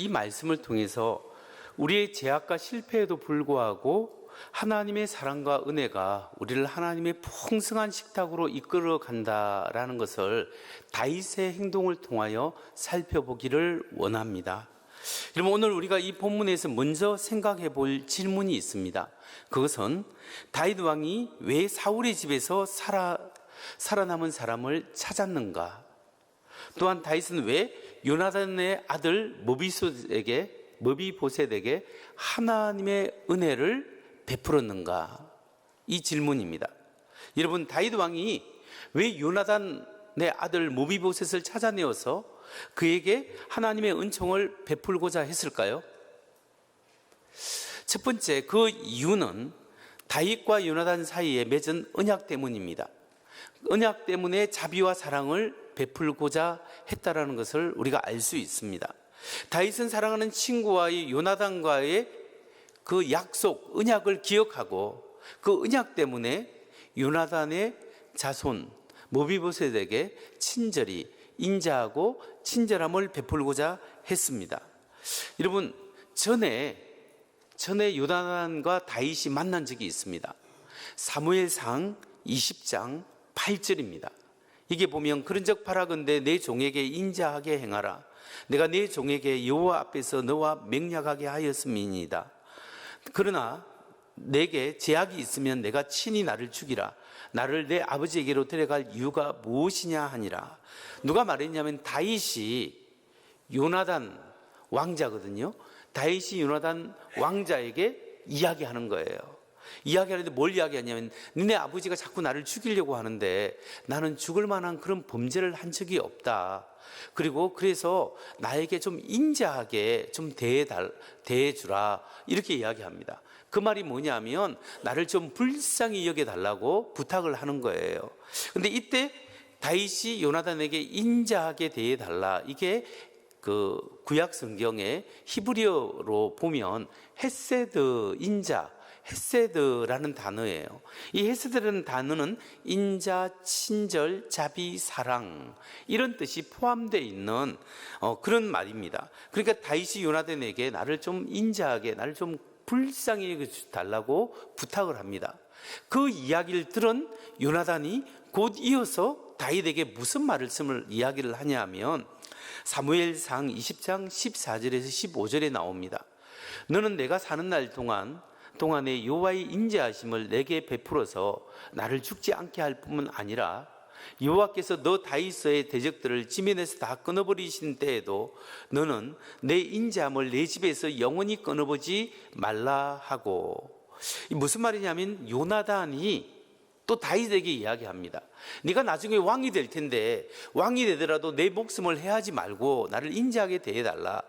이 말씀을 통해서 우리의 죄악과 실패에도 불구하고 하나님의 사랑과 은혜가 우리를 하나님의 풍성한 식탁으로 이끌어 간다라는 것을 다윗의 행동을 통하여 살펴보기를 원합니다. 여러분, 오늘 우리가 이 본문에서 먼저 생각해 볼 질문이 있습니다. 그것은 다윗 왕이 왜 사울의 집에서 살아남은 사람을 찾았는가? 또한 다윗은 왜 요나단의 아들 머비보셋에게 하나님의 은혜를 베풀었는가? 이 질문입니다. 여러분, 다윗 왕이 왜 요나단의 아들 머비보셋을 찾아내어서 그에게 하나님의 은총을 베풀고자 했을까요? 첫 번째, 그 이유는 다윗과 요나단 사이에 맺은 언약 때문입니다. 언약 때문에 자비와 사랑을 베풀고자 했다라는 것을 우리가 알 수 있습니다. 다윗은 사랑하는 친구와의 요나단과의 그 약속, 언약을 기억하고 그 언약 때문에 요나단의 자손 머비보셋에게 친절히 인자하고 친절함을 베풀고자 했습니다. 여러분, 전에 요나단과 다윗이 만난 적이 있습니다. 사무엘상 20장 8절입니다. 이게 보면 그런즉 바라건대 내 종에게 인자하게 행하라. 내가 내 종에게 여호와 앞에서 너와 맹약하게 하였음이니이다. 그러나 내게 제약이 있으면 내가 친히 나를 죽이라. 나를 내 아버지에게로 데려갈 이유가 무엇이냐 하니라. 누가 말했냐면 다윗이 요나단 왕자거든요. 다윗이 요나단 왕자에게 이야기하는 거예요. 이야기하는데 뭘 이야기하냐면, 니네 아버지가 자꾸 나를 죽이려고 하는데 나는 죽을 만한 그런 범죄를 한 적이 없다. 그래서 나에게 좀 인자하게 좀 대해주라. 이렇게 이야기합니다. 그 말이 뭐냐면 나를 좀 불쌍히 여겨달라고 부탁을 하는 거예요. 근데 이때 다윗이 요나단에게 인자하게 대해달라. 이게 그 구약 성경의 히브리어로 보면 헤세드, 인자, 헤세드라는 단어예요. 이 헤세드라는 단어는 인자, 친절, 자비, 사랑 이런 뜻이 포함되어 있는 그런 말입니다. 그러니까 다윗이 요나단에게 나를 좀 인자하게, 나를 좀 불쌍히 여겨달라고 부탁을 합니다. 그 이야기를 들은 요나단이 곧 이어서 다윗에게 무슨 말씀을 이야기를 하냐면 사무엘상 20장 14절에서 15절에 나옵니다. 너는 내가 사는 날 동안에 여호와의 인자하심을 내게 베풀어서 나를 죽지 않게 할 뿐만 아니라 여호와께서 너 다윗의 대적들을 지면에서 다 끊어버리신 때에도 너는 내 인자함을 내 집에서 영원히 끊어보지 말라 하고. 무슨 말이냐면 요나단이 또 다윗에게 이야기합니다. 네가 나중에 왕이 될 텐데 왕이 되더라도 내 목숨을 해하지 말고 나를 인자하게 대해달라.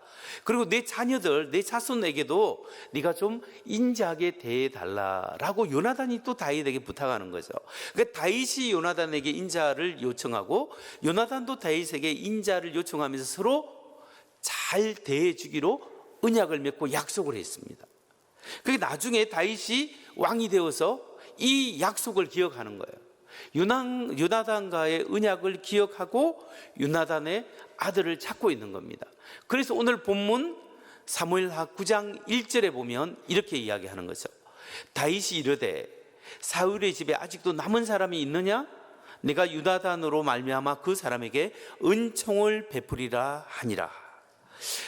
그리고 내 자녀들, 내 자손에게도 네가 좀 인자하게 대해달라라고 요나단이 또 다윗에게 부탁하는 거죠. 그러니까 다윗이 요나단에게 인자를 요청하고 요나단도 다윗에게 인자를 요청하면서 서로 잘 대해주기로 언약을 맺고 약속을 했습니다. 그게 나중에 다윗이 왕이 되어서 이 약속을 기억하는 거예요. 요나단과의 언약을 기억하고 요나단의 아들을 찾고 있는 겁니다. 그래서 오늘 본문 사무엘하 9장 1절에 보면 이렇게 이야기하는 거죠. 다윗이 이르되 사울의 집에 아직도 남은 사람이 있느냐? 내가 요나단으로 말미암아 그 사람에게 은총을 베풀이라 하니라.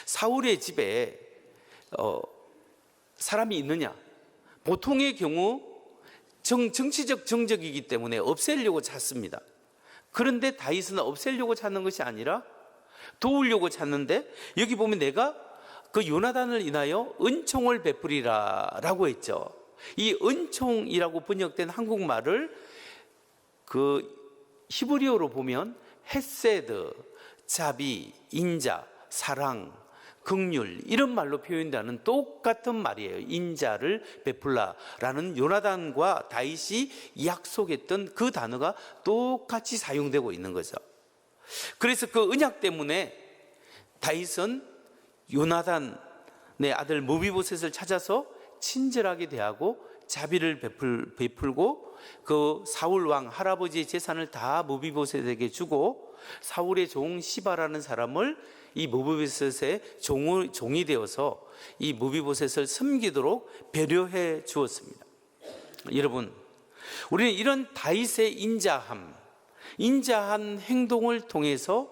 사울의 집에 사람이 있느냐? 보통의 경우 정치적 정적이기 때문에 없애려고 찾습니다. 그런데 다윗은 없애려고 찾는 것이 아니라 도우려고 찾는데, 여기 보면 내가 그 요나단을 인하여 은총을 베풀이라 라고 했죠. 이 은총이라고 번역된 한국말을 그 히브리어로 보면 헤세드, 자비, 인자, 사랑, 긍휼 이런 말로 표현되는 똑같은 말이에요. 인자를 베풀라라는 요나단과 다윗이 약속했던 그 단어가 똑같이 사용되고 있는 거죠. 그래서 그 언약 때문에 다윗은 요나단의 아들 머비보셋을 찾아서 친절하게 대하고 자비를 베풀고 그 사울 왕 할아버지의 재산을 다 무비보셋에게 주고 사울의 종 시바라는 사람을 이 무비보셋의 종이 되어서 이 무비보셋을 섬기도록 배려해 주었습니다. 여러분, 우리는 이런 다윗의 인자한 행동을 통해서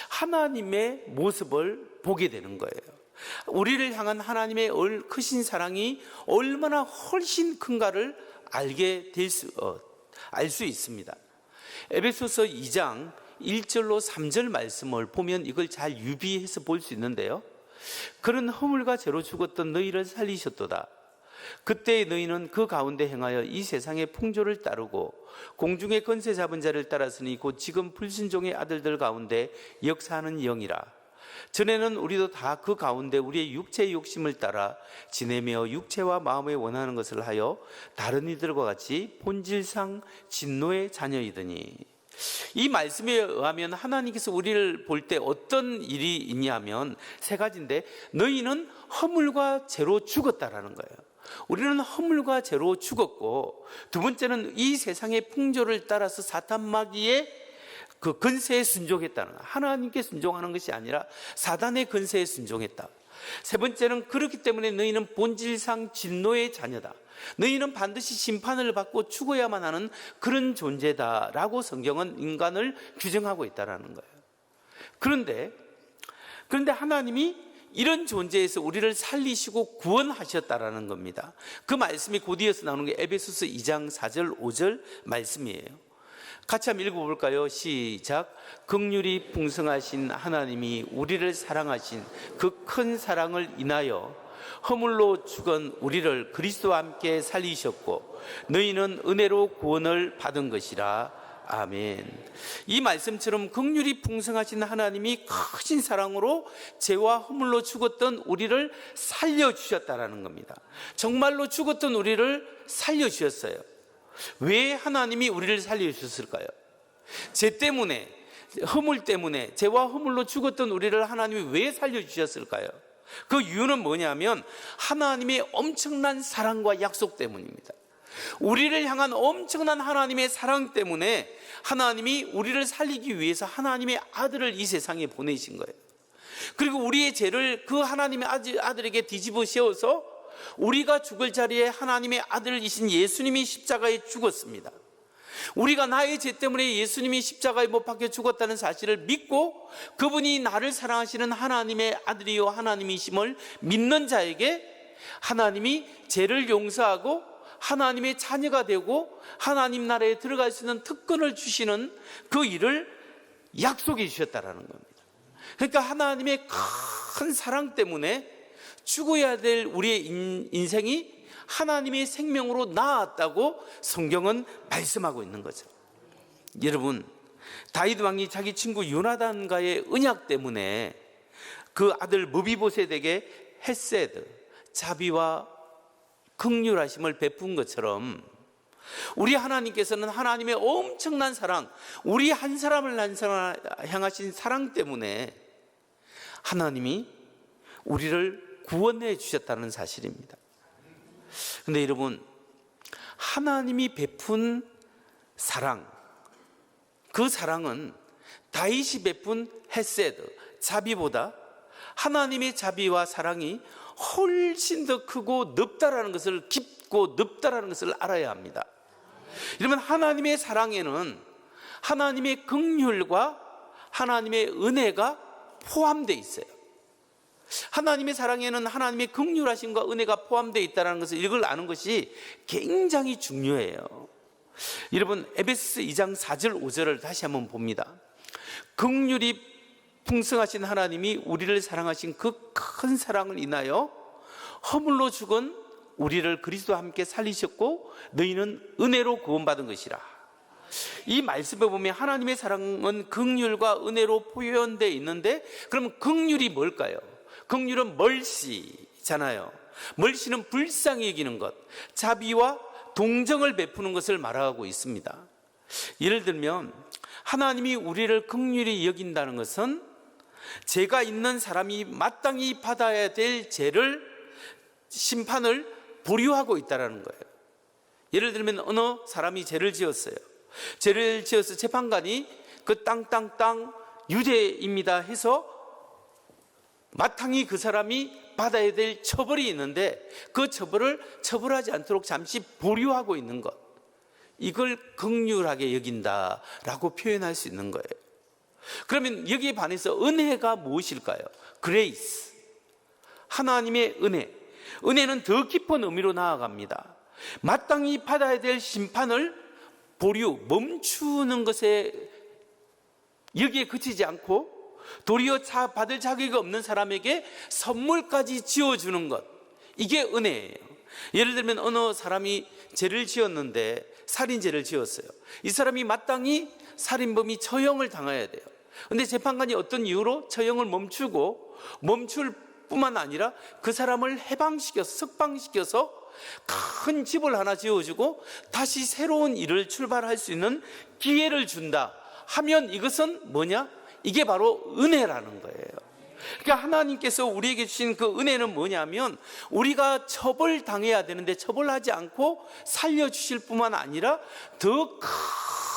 하나님의 모습을 보게 되는 거예요. 우리를 향한 하나님의 크신 사랑이 얼마나 훨씬 큰가를 알 수 있습니다. 에베소서 2장 1절로 3절 말씀을 보면 이걸 잘 유비해서 볼 수 있는데요. 그런 허물과 죄로 죽었던 너희를 살리셨도다. 그때 너희는 그 가운데 행하여 이 세상의 풍조를 따르고 공중의 권세 잡은 자를 따랐으니 곧 지금 불순종의 아들들 가운데 역사하는 영이라. 전에는 우리도 다 그 가운데 우리의 육체의 욕심을 따라 지내며 육체와 마음에 원하는 것을 하여 다른 이들과 같이 본질상 진노의 자녀이더니. 이 말씀에 의하면 하나님께서 우리를 볼 때 어떤 일이 있냐면 세 가지인데, 너희는 허물과 죄로 죽었다라는 거예요. 우리는 허물과 죄로 죽었고, 두 번째는 이 세상의 풍조를 따라서 사탄 마귀의 그 근세에 순종했다는 거예요. 하나님께 순종하는 것이 아니라 사단의 근세에 순종했다. 세 번째는 그렇기 때문에 너희는 본질상 진노의 자녀다. 너희는 반드시 심판을 받고 죽어야만 하는 그런 존재다라고 성경은 인간을 규정하고 있다는 거예요. 그런데 하나님이 이런 존재에서 우리를 살리시고 구원하셨다라는 겁니다. 그 말씀이 곧 이어서 나오는 게 에베소서 2장 4절 5절 말씀이에요. 같이 한번 읽어볼까요? 시작. 긍휼이 풍성하신 하나님이 우리를 사랑하신 그 큰 사랑을 인하여 허물로 죽은 우리를 그리스도와 함께 살리셨고 너희는 은혜로 구원을 받은 것이라. 아멘. 이 말씀처럼 긍휼이 풍성하신 하나님이 크신 사랑으로 죄와 허물로 죽었던 우리를 살려주셨다라는 겁니다. 정말로 죽었던 우리를 살려주셨어요. 왜 하나님이 우리를 살려주셨을까요? 죄 때문에, 허물 때문에, 죄와 허물로 죽었던 우리를 하나님이 왜 살려주셨을까요? 그 이유는 뭐냐면 하나님의 엄청난 사랑과 약속 때문입니다. 우리를 향한 엄청난 하나님의 사랑 때문에 하나님이 우리를 살리기 위해서 하나님의 아들을 이 세상에 보내신 거예요. 그리고 우리의 죄를 그 하나님의 아들에게 뒤집어 씌워서 우리가 죽을 자리에 하나님의 아들이신 예수님이 십자가에 죽었습니다. 우리가 나의 죄 때문에 예수님이 십자가에 못 박혀 죽었다는 사실을 믿고 그분이 나를 사랑하시는 하나님의 아들이요 하나님이심을 믿는 자에게 하나님이 죄를 용서하고 하나님의 자녀가 되고 하나님 나라에 들어갈 수 있는 특권을 주시는 그 일을 약속해 주셨다는 겁니다. 그러니까 하나님의 큰 사랑 때문에 죽어야 될 우리의 인생이 하나님의 생명으로 나았다고 성경은 말씀하고 있는 거죠. 여러분, 다윗 왕이 자기 친구 요나단과의 언약 때문에 그 아들 무비보셋에게 헤세드, 자비와 긍휼하심을 베푼 것처럼 우리 하나님께서는 하나님의 엄청난 사랑, 우리 한 사람을 향하신 사랑 때문에 하나님이 우리를 구원해 주셨다는 사실입니다. 그런데 여러분, 하나님이 베푼 사랑, 그 사랑은 다윗이 베푼 헤세드, 자비보다 하나님의 자비와 사랑이 훨씬 더 크고 넓다라는 것을, 깊고 넓다라는 것을 알아야 합니다. 여러분, 하나님의 사랑에는 하나님의 긍휼과 하나님의 은혜가 포함되어 있어요. 하나님의 사랑에는 하나님의 긍휼하심과 은혜가 포함되어 있다는 것을 이걸 아는 것이 굉장히 중요해요. 여러분, 에베소서 2장 4절 5절을 다시 한번 봅니다. 긍휼이 풍성하신 하나님이 우리를 사랑하신 그 큰 사랑을 인하여 허물로 죽은 우리를 그리스도와 함께 살리셨고 너희는 은혜로 구원받은 것이라. 이 말씀에 보면 하나님의 사랑은 긍휼과 은혜로 표현되어 있는데, 그러면 긍휼이 뭘까요? 긍휼은 멀시잖아요. 멀시는 불쌍히 여기는 것, 자비와 동정을 베푸는 것을 말하고 있습니다. 예를 들면 하나님이 우리를 긍휼히 여긴다는 것은 죄가 있는 사람이 마땅히 받아야 될 죄를, 심판을 보류하고 있다는 거예요. 예를 들면 어느 사람이 죄를 지었어요. 죄를 지어서 재판관이 그 땅 유죄입니다 해서 마땅히 그 사람이 받아야 될 처벌이 있는데 그 처벌을 처벌하지 않도록 잠시 보류하고 있는 것, 이걸 긍휼하게 여긴다라고 표현할 수 있는 거예요. 그러면 여기에 반해서 은혜가 무엇일까요? 그레이스, 하나님의 은혜. 은혜는 더 깊은 의미로 나아갑니다. 마땅히 받아야 될 심판을 보류, 멈추는 것에 여기에 그치지 않고 도리어 받을 자격이 없는 사람에게 선물까지 지어주는 것, 이게 은혜예요. 예를 들면 어느 사람이 죄를 지었는데 살인죄를 지었어요. 이 사람이 마땅히 살인범이 처형을 당해야 돼요. 그런데 재판관이 어떤 이유로 처형을 멈출 뿐만 아니라 그 사람을 해방시켜서, 석방시켜서 큰 집을 하나 지어주고 다시 새로운 일을 출발할 수 있는 기회를 준다 하면 이것은 뭐냐? 이게 바로 은혜라는 거예요. 그러니까 하나님께서 우리에게 주신 그 은혜는 뭐냐면 우리가 처벌당해야 되는데 처벌하지 않고 살려주실 뿐만 아니라 더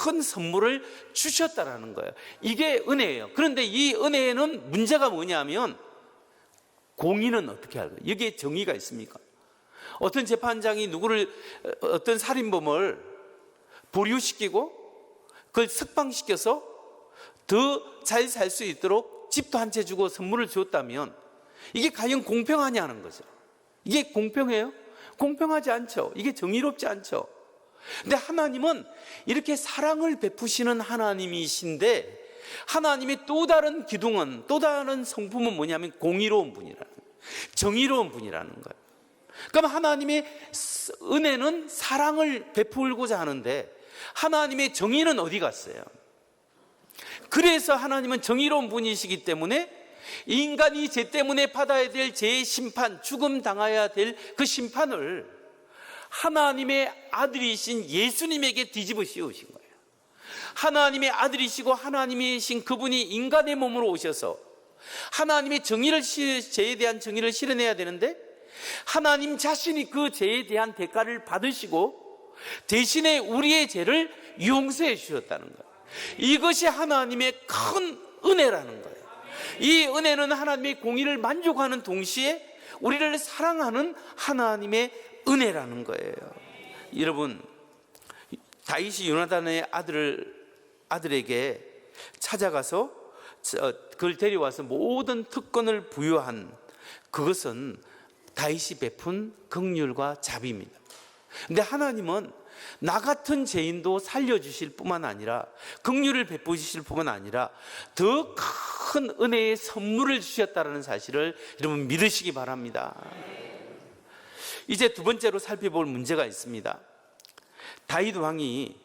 큰 선물을 주셨다라는 거예요. 이게 은혜예요. 그런데 이 은혜에는 문제가 뭐냐면 공의는 어떻게 할까요? 여기에 정의가 있습니까? 어떤 재판장이 어떤 살인범을 보류시키고 그걸 석방시켜서 더 잘 살 수 있도록 집도 한 채 주고 선물을 줬다면 이게 과연 공평하냐는 거죠. 이게 공평해요? 공평하지 않죠. 이게 정의롭지 않죠. 근데 하나님은 이렇게 사랑을 베푸시는 하나님이신데 하나님의 또 다른 기둥은, 또 다른 성품은 뭐냐면 공의로운 분이라는 거예요. 정의로운 분이라는 거예요. 그럼 하나님의 은혜는 사랑을 베풀고자 하는데 하나님의 정의는 어디 갔어요? 그래서 하나님은 정의로운 분이시기 때문에 인간이 죄 때문에 받아야 될 죄의 심판, 죽음 당해야 될 그 심판을 하나님의 아들이신 예수님에게 뒤집어 씌우신 거예요. 하나님의 아들이시고 하나님이신 그분이 인간의 몸으로 오셔서 하나님의 죄에 대한 정의를 실현해야 되는데 하나님 자신이 그 죄에 대한 대가를 받으시고 대신에 우리의 죄를 용서해 주셨다는 거예요. 이것이 하나님의 큰 은혜라는 거예요. 이 은혜는 하나님의 공의를 만족하는 동시에 우리를 사랑하는 하나님의 은혜라는 거예요. 여러분, 다윗이 요나단의 아들에게 찾아가서 그걸 데려와서 모든 특권을 부여한 그것은 다윗이 베푼 긍휼과 자비입니다. 근데 하나님은 나 같은 죄인도 살려주실 뿐만 아니라 긍휼을 베푸실 뿐만 아니라 더 큰 은혜의 선물을 주셨다는 사실을 여러분 믿으시기 바랍니다. 이제 두 번째로 살펴볼 문제가 있습니다. 다윗 왕이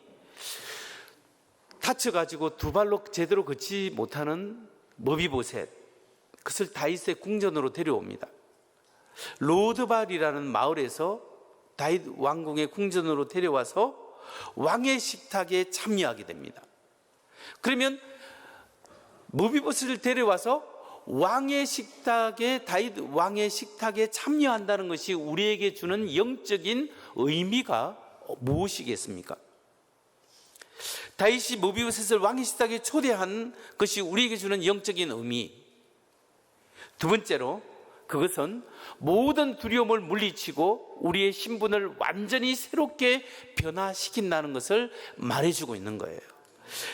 다쳐가지고 두 발로 제대로 걷지 못하는 머비보셋, 그것을 다윗의 궁전으로 데려옵니다. 로드발이라는 마을에서 다윗 왕궁의 궁전으로 데려와서 왕의 식탁에 참여하게 됩니다. 그러면 머비보셋을 데려와서 다윗 왕의 식탁에 참여한다는 것이 우리에게 주는 영적인 의미가 무엇이겠습니까? 다윗이 머비보셋을 왕의 식탁에 초대한 것이 우리에게 주는 영적인 의미, 두 번째로 그것은 모든 두려움을 물리치고 우리의 신분을 완전히 새롭게 변화시킨다는 것을 말해주고 있는 거예요.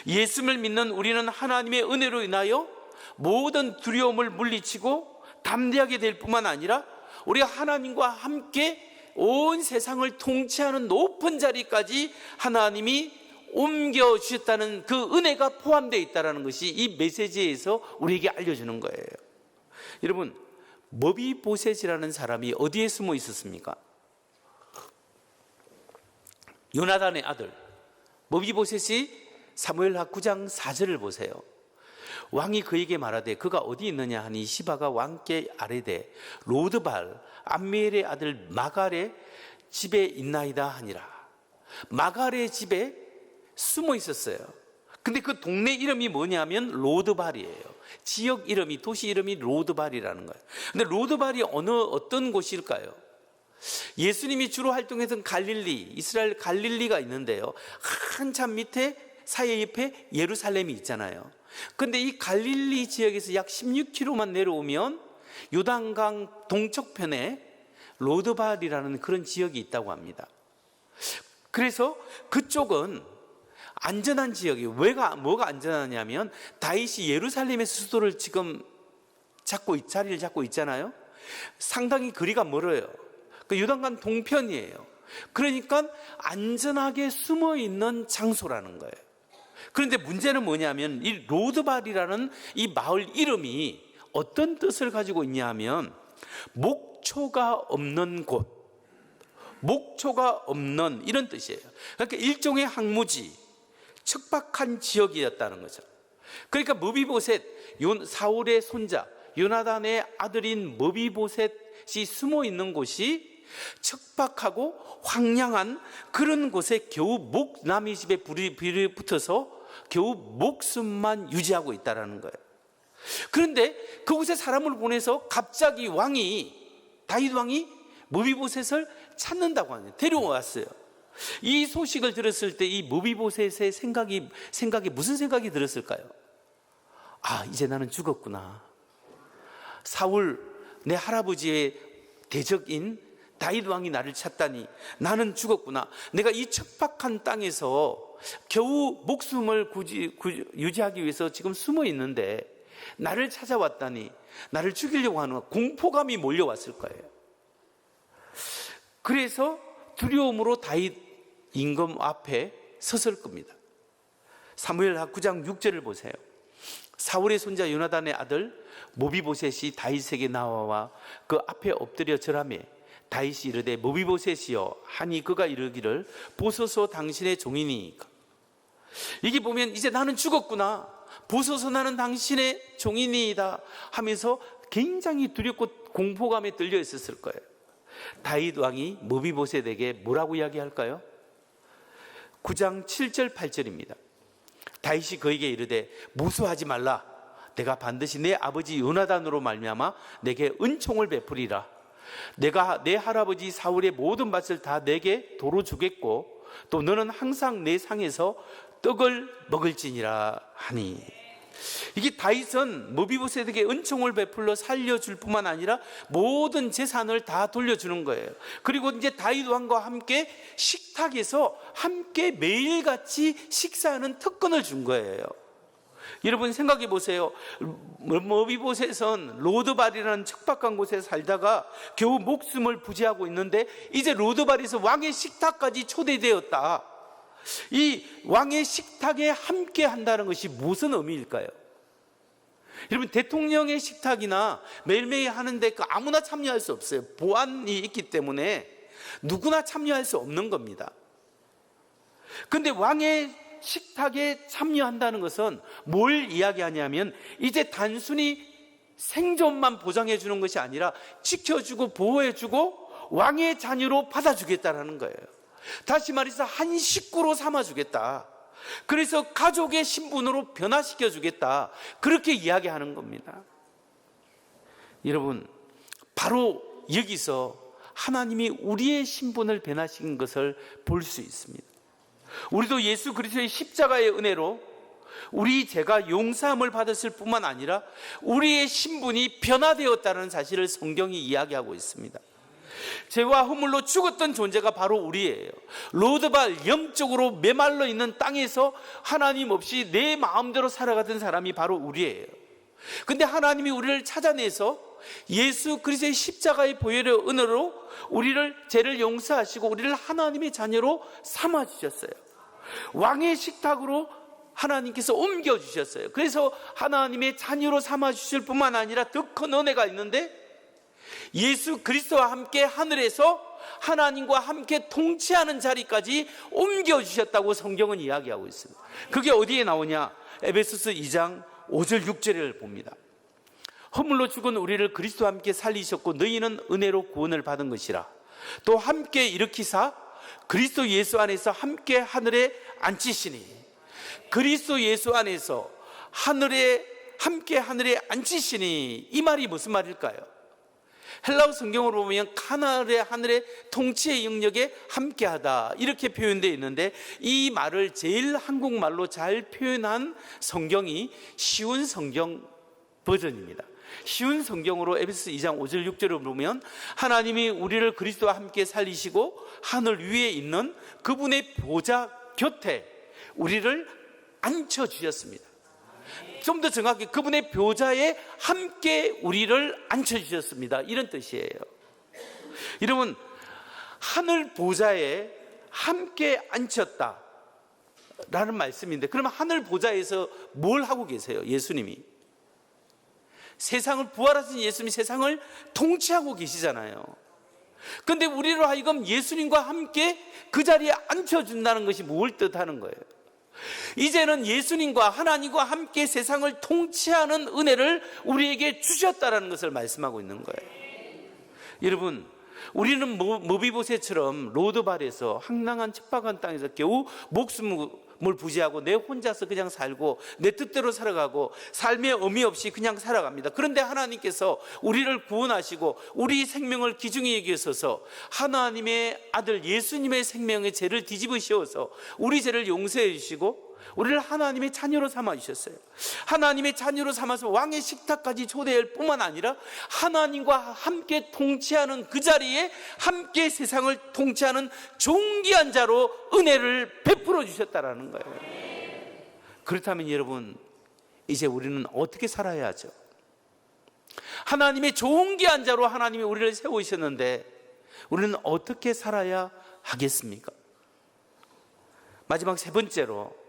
예수를 믿는 우리는 하나님의 은혜로 인하여 모든 두려움을 물리치고 담대하게 될 뿐만 아니라 우리가 하나님과 함께 온 세상을 통치하는 높은 자리까지 하나님이 옮겨주셨다는 그 은혜가 포함되어 있다는 것이 이 메시지에서 우리에게 알려주는 거예요. 여러분, 머비보셋이라는 사람이 어디에 숨어 있었습니까? 요나단의 아들 머비보셋이 사무엘하 9장 4절을 보세요. 왕이 그에게 말하되 그가 어디 있느냐 하니 시바가 왕께 아뢰되 로드발 암미엘의 아들 마갈의 집에 있나이다 하니라. 마갈의 집에 숨어 있었어요. 근데 그 동네 이름이 뭐냐면 로드발이에요. 지역 이름이, 도시 이름이 로드발이라는 거예요. 근데 로드발이 어떤 곳일까요? 예수님이 주로 활동했던 갈릴리, 이스라엘 갈릴리가 있는데요, 한참 밑에 사해 옆에 예루살렘이 있잖아요. 근데 이 갈릴리 지역에서 약 16km만 내려오면 요단강 동쪽편에 로드발이라는 그런 지역이 있다고 합니다. 그래서 그쪽은 안전한 지역이, 뭐가 안전하냐면 다윗이 예루살렘의 수도를 지금 자리를 잡고 있잖아요. 상당히 거리가 멀어요. 그 요단강 동편이에요. 그러니까 안전하게 숨어 있는 장소라는 거예요. 그런데 문제는 뭐냐면 이 로드발이라는 이 마을 이름이 어떤 뜻을 가지고 있냐 하면 목초가 없는 곳, 목초가 없는 이런 뜻이에요. 그러니까 일종의 항무지, 척박한 지역이었다는 거죠. 그러니까 머비보셋, 사울의 손자 요나단의 아들인 머비보셋이 숨어 있는 곳이 척박하고 황량한 그런 곳에 겨우 남의 집에 불이 붙어서 겨우 목숨만 유지하고 있다는 거예요. 그런데 그곳에 사람을 보내서 갑자기 다윗 왕이 머비보셋을 찾는다고 하네요. 데려왔어요. 이 소식을 들었을 때 이 머비보셋의 생각이 무슨 생각이 들었을까요? 아, 이제 나는 죽었구나. 사울, 내 할아버지의 대적인 다윗 왕이 나를 찾다니 나는 죽었구나. 내가 이 척박한 땅에서 겨우 목숨을 유지하기 위해서 지금 숨어 있는데 나를 찾아왔다니 나를 죽이려고 하는 공포감이 몰려왔을 거예요. 그래서 두려움으로 다윗 임금 앞에 섰을 겁니다. 사무엘하 9장 6절을 보세요. 사울의 손자 요나단의 아들 모비보셋이 다윗에게 나와 그 앞에 엎드려 절하며 다윗이 이르되 모비보셋이여 하니 그가 이르기를 보소서 당신의 종이니이까. 이게 보면 이제 나는 죽었구나, 보소서 나는 당신의 종이니이다 하면서 굉장히 두렵고 공포감에 떨려 있었을 거예요. 다윗 왕이 모비보셋에게 뭐라고 이야기할까요? 9장 7절 8절입니다. 다윗이 그에게 이르되 무수하지 말라. 내가 반드시 내 아버지 요나단으로 말미암아 내게 은총을 베푸리라. 내가 내 할아버지 사울의 모든 밭을 다 내게 도로 주겠고 또 너는 항상 내 상에서 떡을 먹을지니라 하니. 이게 다윗은 모비보셋에게 은총을 베풀러 살려줄 뿐만 아니라 모든 재산을 다 돌려주는 거예요. 그리고 이제 다윗 왕과 함께 식탁에서 함께 매일같이 식사하는 특권을 준 거예요. 여러분 생각해 보세요. 모비보셋은 로드발이라는 척박한 곳에 살다가 겨우 목숨을 부지하고 있는데 이제 로드발에서 왕의 식탁까지 초대되었다. 이 왕의 식탁에 함께 한다는 것이 무슨 의미일까요? 여러분, 대통령의 식탁이나 매일매일 하는데 그 아무나 참여할 수 없어요. 보안이 있기 때문에 누구나 참여할 수 없는 겁니다. 그런데 왕의 식탁에 참여한다는 것은 뭘 이야기하냐면 이제 단순히 생존만 보장해 주는 것이 아니라 지켜주고 보호해주고 왕의 자녀로 받아주겠다는 거예요. 다시 말해서 한 식구로 삼아주겠다. 그래서 가족의 신분으로 변화시켜 주겠다. 그렇게 이야기하는 겁니다. 여러분, 바로 여기서 하나님이 우리의 신분을 변화시킨 것을 볼 수 있습니다. 우리도 예수 그리스도의 십자가의 은혜로 우리 죄가 용서함을 받았을 뿐만 아니라 우리의 신분이 변화되었다는 사실을 성경이 이야기하고 있습니다. 죄와 허물로 죽었던 존재가 바로 우리예요. 로드발, 영적으로 메말라 있는 땅에서 하나님 없이 내 마음대로 살아가던 사람이 바로 우리예요. 근데 하나님이 우리를 찾아내서 예수 그리스도의 십자가의 보혈의 은혜로 우리를 죄를 용서하시고 우리를 하나님의 자녀로 삼아주셨어요. 왕의 식탁으로 하나님께서 옮겨주셨어요. 그래서 하나님의 자녀로 삼아주실 뿐만 아니라 더 큰 은혜가 있는데 예수 그리스도와 함께 하늘에서 하나님과 함께 통치하는 자리까지 옮겨주셨다고 성경은 이야기하고 있습니다. 그게 어디에 나오냐? 에베소서 2장 5절 6절을 봅니다. 허물로 죽은 우리를 그리스도와 함께 살리셨고 너희는 은혜로 구원을 받은 것이라. 또 함께 일으키사 그리스도 예수 안에서 함께 하늘에 앉히시니. 그리스도 예수 안에서 함께 하늘에 앉히시니. 이 말이 무슨 말일까요? 헬라어 성경으로 보면 하늘의 통치의 영역에 함께하다 이렇게 표현되어 있는데, 이 말을 제일 한국말로 잘 표현한 성경이 쉬운 성경 버전입니다. 쉬운 성경으로 에베소 2장 5절 6절을 보면, 하나님이 우리를 그리스도와 함께 살리시고 하늘 위에 있는 그분의 보좌 곁에 우리를 앉혀주셨습니다. 좀 더 정확히 그분의 보좌에 함께 우리를 앉혀주셨습니다, 이런 뜻이에요. 여러분, 하늘 보좌에 함께 앉혔다 라는 말씀인데, 그러면 하늘 보좌에서 뭘 하고 계세요? 예수님이 세상을 부활하신 예수님이 세상을 통치하고 계시잖아요. 그런데 우리로 하여금 예수님과 함께 그 자리에 앉혀준다는 것이 뭘 뜻하는 거예요? 이제는 예수님과 하나님과 함께 세상을 통치하는 은혜를 우리에게 주셨다는 것을 말씀하고 있는 거예요. 여러분, 우리는 모비보셋처럼 로드발에서 황량한 척박한 땅에서 겨우 목숨을 부지하고 내 혼자서 그냥 살고 내 뜻대로 살아가고 삶의 의미 없이 그냥 살아갑니다. 그런데 하나님께서 우리를 구원하시고 우리 생명을 귀중히 여기셔서 하나님의 아들 예수님의 생명의 죄를 뒤집어 씌워서 우리 죄를 용서해 주시고 우리를 하나님의 자녀로 삼아 주셨어요. 하나님의 자녀로 삼아서 왕의 식탁까지 초대할 뿐만 아니라 하나님과 함께 통치하는 그 자리에 함께 세상을 통치하는 존귀한 자로 은혜를 베풀어 주셨다라는 거예요. 그렇다면 여러분, 이제 우리는 어떻게 살아야 하죠? 하나님의 존귀한 자로 하나님이 우리를 세우셨는데 우리는 어떻게 살아야 하겠습니까? 마지막 세 번째로,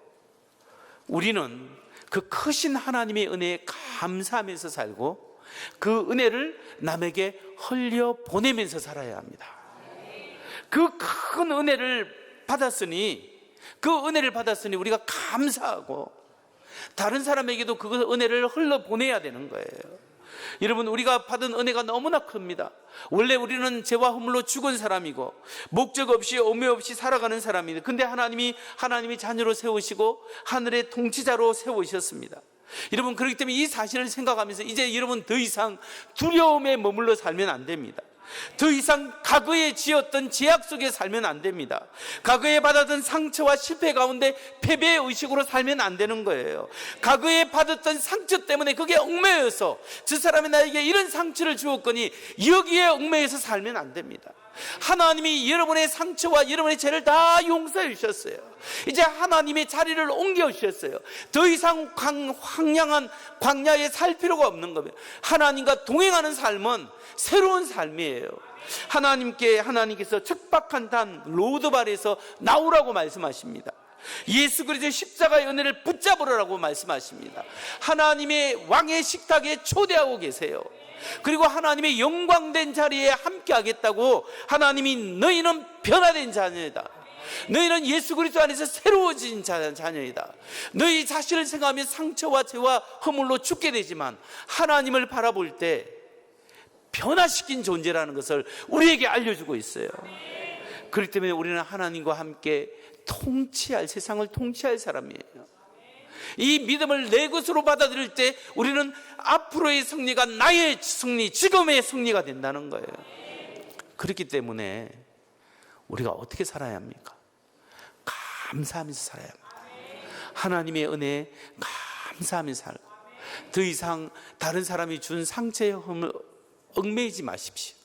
우리는 그 크신 하나님의 은혜에 감사하면서 살고 그 은혜를 남에게 흘려 보내면서 살아야 합니다. 그 큰 은혜를 받았으니 우리가 감사하고 다른 사람에게도 그 은혜를 흘려 보내야 되는 거예요. 여러분, 우리가 받은 은혜가 너무나 큽니다. 원래 우리는 죄와 허물로 죽은 사람이고 목적 없이 의미 없이 살아가는 사람인데, 근데 하나님이 자녀로 세우시고 하늘의 통치자로 세우셨습니다. 여러분, 그렇기 때문에 이 사실을 생각하면서 이제 여러분 더 이상 두려움에 머물러 살면 안 됩니다. 더 이상 과거에 지었던 죄악 속에 살면 안 됩니다. 과거에 받았던 상처와 실패 가운데 패배의 의식으로 살면 안 되는 거예요. 과거에 받았던 상처 때문에 그게 얽매여서 저 사람이 나에게 이런 상처를 주었거니 여기에 얽매여서 살면 안 됩니다. 하나님이 여러분의 상처와 여러분의 죄를 다 용서해 주셨어요. 이제 하나님의 자리를 옮겨 주셨어요. 더 이상 황량한 광야에 살 필요가 없는 겁니다. 하나님과 동행하는 삶은 새로운 삶이에요. 하나님께서 척박한 단 로드발에서 나오라고 말씀하십니다. 예수 그리스도의 십자가의 은혜를 붙잡으라고 말씀하십니다. 하나님의 왕의 식탁에 초대하고 계세요. 그리고 하나님의 영광된 자리에 함께 하겠다고, 하나님이 너희는 변화된 자녀이다, 너희는 예수 그리스도 안에서 새로워진 자녀이다, 너희 자신을 생각하면 상처와 죄와 허물로 죽게 되지만 하나님을 바라볼 때 변화시킨 존재라는 것을 우리에게 알려주고 있어요. 그렇기 때문에 우리는 하나님과 함께 세상을 통치할 사람이에요. 이 믿음을 내 것으로 받아들일 때 우리는 앞으로의 승리가 나의 승리, 지금의 승리가 된다는 거예요. 그렇기 때문에 우리가 어떻게 살아야 합니까? 감사하면서 살아야 합니다. 하나님의 은혜에 감사하면서 살고, 더 이상 다른 사람이 준 상처에 얽매이지 마십시오.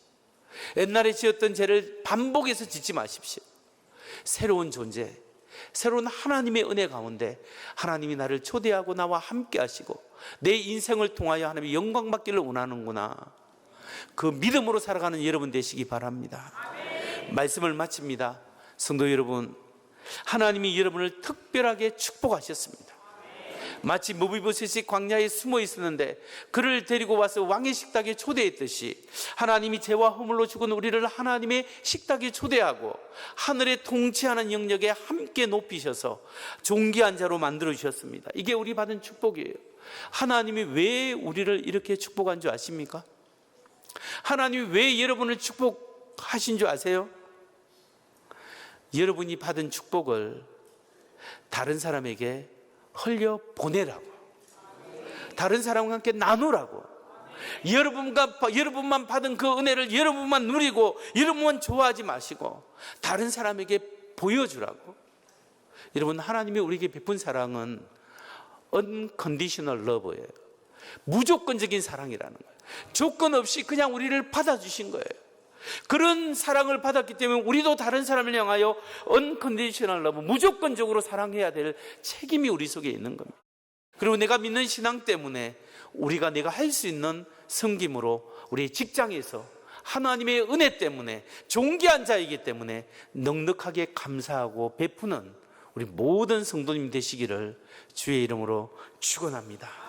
옛날에 지었던 죄를 반복해서 짓지 마십시오. 새로운 존재, 새로운 하나님의 은혜 가운데 하나님이 나를 초대하고 나와 함께 하시고 내 인생을 통하여 하나님의 영광 받기를 원하는구나, 그 믿음으로 살아가는 여러분 되시기 바랍니다. 말씀을 마칩니다. 성도 여러분, 하나님이 여러분을 특별하게 축복하셨습니다. 마치 모비보셋이 광야에 숨어 있었는데 그를 데리고 와서 왕의 식탁에 초대했듯이 하나님이 죄와 허물로 죽은 우리를 하나님의 식탁에 초대하고 하늘에 통치하는 영역에 함께 높이셔서 존귀한 자로 만들어 주셨습니다. 이게 우리 받은 축복이에요. 하나님이 왜 우리를 이렇게 축복한 줄 아십니까? 하나님이 왜 여러분을 축복하신 줄 아세요? 여러분이 받은 축복을 다른 사람에게 흘려 보내라고, 다른 사람과 함께 나누라고, 여러분만 받은 그 은혜를 여러분만 누리고 여러분만 좋아하지 마시고 다른 사람에게 보여주라고. 여러분, 하나님이 우리에게 베푼 사랑은 unconditional love예요. 무조건적인 사랑이라는 거예요. 조건 없이 그냥 우리를 받아주신 거예요. 그런 사랑을 받았기 때문에 우리도 다른 사람을 향하여 unconditional love, 무조건적으로 사랑해야 될 책임이 우리 속에 있는 겁니다. 그리고 내가 믿는 신앙 때문에 내가 할 수 있는 섬김으로 우리 직장에서 하나님의 은혜 때문에 존귀한 자이기 때문에 넉넉하게 감사하고 베푸는 우리 모든 성도님 되시기를 주의 이름으로 축원합니다.